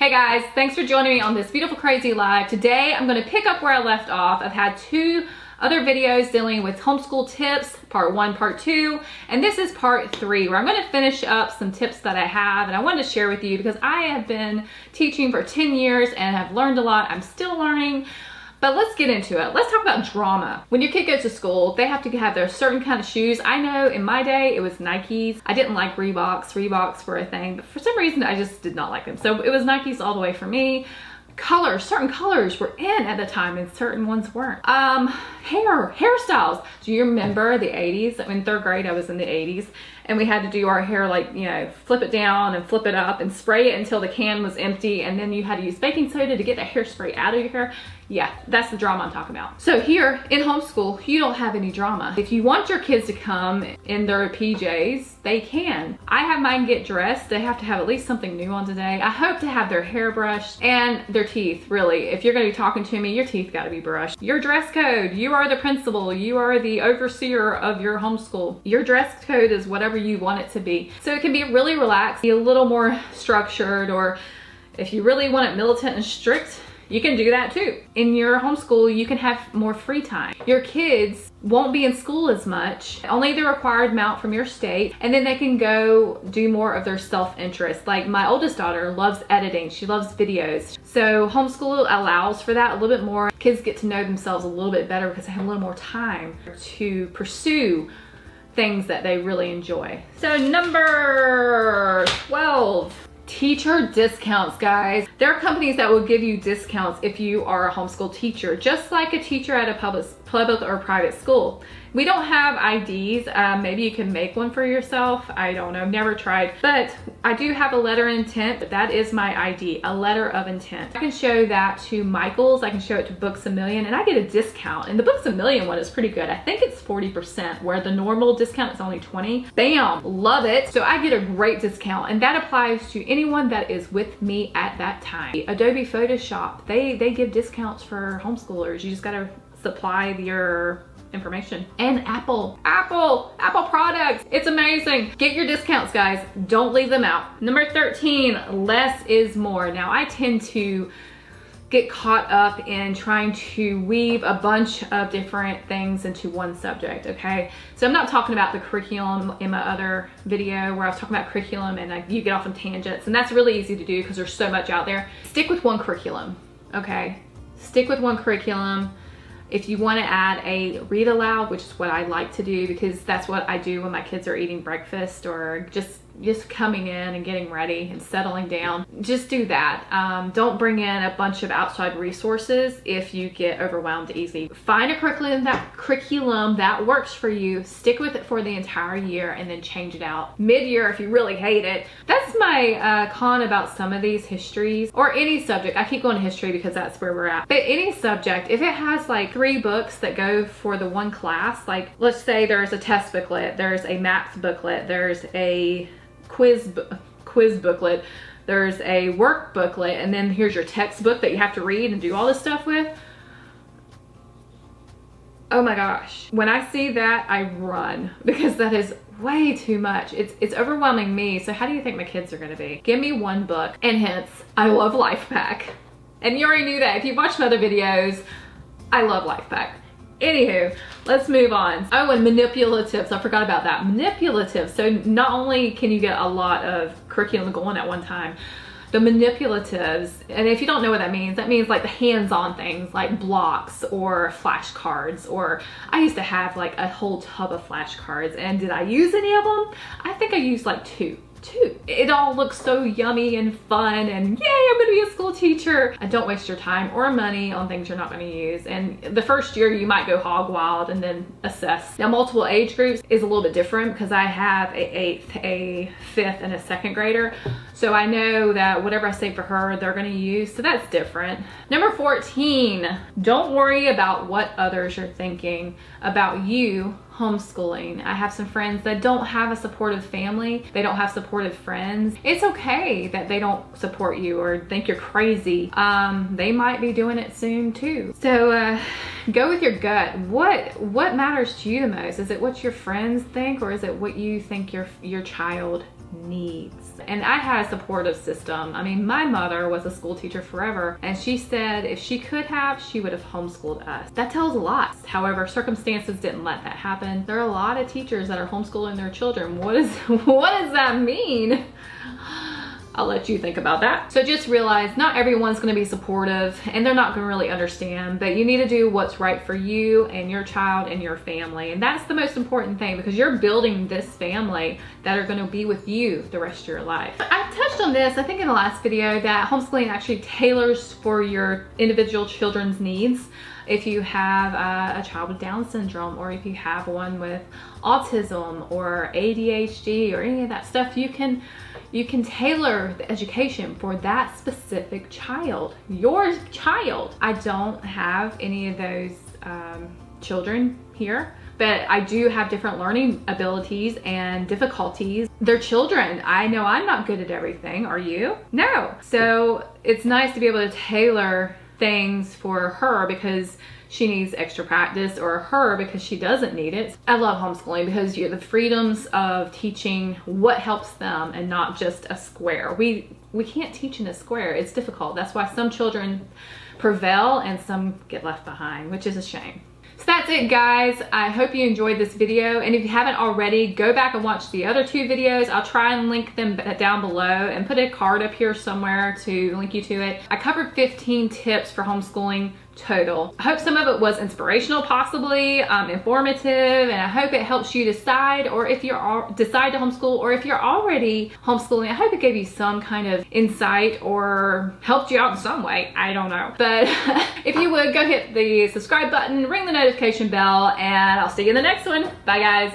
Hey guys, thanks for joining me on this beautiful crazy live. Today I'm going to pick up where I left off. I've had two other videos dealing with homeschool tips, part 1, part 2, and this is part 3 where I'm going to finish up some tips that I have and I wanted to share with you because I have been teaching for 10 years and have learned a lot. I'm still learning. But let's get into it. Let's talk about drama. When your kid goes to school, they have to have their certain kind of shoes. I know in my day, it was Nikes. I didn't like Reeboks. Reeboks were a thing, but for some reason, I just did not like them. So it was Nikes all the way for me. Colors, certain colors were in at the time and certain ones weren't. Hairstyles. Do you remember the 80s? In 3rd grade, I was in the 80s and we had to do our hair like, you know, flip it down and flip it up and spray it until the can was empty, and then you had to use baking soda to get the hairspray out of your hair. Yeah, that's the drama I'm talking about. So here in homeschool, you don't have any drama. If you want your kids to come in their PJs, they can. I have mine get dressed. They have to have at least something new on today. I hope to have their hair brushed and their teeth, really. If you're gonna be talking to me, your teeth gotta be brushed. Your dress code, you are the principal, you are the overseer of your homeschool. Your dress code is whatever you want it to be. So it can be really relaxed, be a little more structured, or if you really want it militant and strict, you can do that too. In your homeschool, you can have more free time. Your kids won't be in school as much, only the required amount from your state, and then they can go do more of their self-interest. Like my oldest daughter loves editing, she loves videos. So homeschool allows for that a little bit more. Kids get to know themselves a little bit better because they have a little more time to pursue things that they really enjoy. So number 12. Teacher discounts, guys. There are companies that will give you discounts if you are a homeschool teacher, just like a teacher at a public or private school. We don't have IDs. Maybe you can make one for yourself. I don't know, never tried. But I do have a letter of intent. That is my ID, a letter of intent. I can show that to Michaels. I can show it to Books A Million, and I get a discount. And the Books A Million one is pretty good. I think it's 40%, where the normal discount is only 20. Bam, love it. So I get a great discount, and that applies to anyone that is with me at that time. Adobe Photoshop, they give discounts for homeschoolers. You just gotta supply your information. And Apple products, it's amazing. Get your discounts, guys. Don't leave them out. Number 13, less is more. Now I tend to get caught up in trying to weave a bunch of different things into one subject, okay? So I'm not talking about the curriculum in my other video where I was talking about curriculum and you get off on tangents, and that's really easy to do because there's so much out there. Stick with one curriculum, okay? Stick with one curriculum. If you want to add a read aloud, which is what I like to do because that's what I do when my kids are eating breakfast or just coming in and getting ready and settling down, just do that. Don't bring in a bunch of outside resources if you get overwhelmed easily. Find a curriculum that works for you, stick with it for the entire year, and then change it out mid-year if you really hate it. That's my con about some of these histories, or any subject. I keep going to history because that's where we're at. But any subject, if it has like 3 books that go for the one class, like let's say there's a test booklet, there's a math booklet, there's a quiz booklet, there's a work booklet, and then here's your textbook that you have to read and do all this stuff with. Oh my gosh, when I see that, I run because that is way too much. It's overwhelming me. So how do you think my kids are gonna be? Give me one book. And hence, I love LifePak. And you already knew that. If you watched my other videos, I love LifePak. Anywho, let's move on. Oh, and manipulatives. I forgot about that. Manipulatives. So not only can you get a lot of curriculum going at one time, the manipulatives, and if you don't know what that means like the hands-on things like blocks or flashcards, or I used to have like a whole tub of flashcards, and did I use any of them? I think I used like two. It all looks so yummy and fun, and yay, I'm gonna be a school teacher. Don't waste your time or money on things you're not gonna use. And the first year you might go hog wild and then assess. Now multiple age groups is a little bit different because I have a 8th, a 5th, and a 2nd grader. So I know that whatever I say for her, they're gonna use, so that's different. Number 14, don't worry about what others are thinking about you homeschooling. I have some friends that don't have a supportive family. They don't have supportive friends. It's okay that they don't support you or think you're crazy. They might be doing it soon too. So go with your gut. What matters to you the most? Is it what your friends think, or is it what you think your child needs. And I had a supportive system. I mean, my mother was a school teacher forever, and she said if she could have, she would have homeschooled us. That tells a lot. However, circumstances didn't let that happen. There are a lot of teachers that are homeschooling their children. What does that mean? I'll let you think about that. So just realize not everyone's gonna be supportive and they're not gonna really understand, but you need to do what's right for you and your child and your family. And that's the most important thing, because you're building this family that are gonna be with you the rest of your life. I touched on this, I think in the last video, that homeschooling actually tailors for your individual children's needs. If you have a child with Down syndrome, or if you have one with autism or ADHD or any of that stuff, you can tailor the education for that specific child, your child. I don't have any of those children here, but I do have different learning abilities and difficulties. They're children. I know I'm not good at everything. Are you? No. So it's nice to be able to tailor things for her because she needs extra practice, or her because she doesn't need it. I love homeschooling because you have the freedoms of teaching what helps them and not just a square. We can't teach in a square. It's difficult. That's why some children prevail and some get left behind, which is a shame. So that's it, guys. I hope you enjoyed this video, and if you haven't already, go back and watch the other 2 videos. I'll try and link them down below and put a card up here somewhere to link you to it. I covered 15 tips for homeschooling total. I hope some of it was inspirational, possibly informative, and I hope it helps you decide, or if you're decide to homeschool, or if you're already homeschooling, I hope it gave you some kind of insight or helped you out in some way. I don't know, but if you would, go hit the subscribe button, ring the notification bell, and I'll see you in the next one. Bye, guys.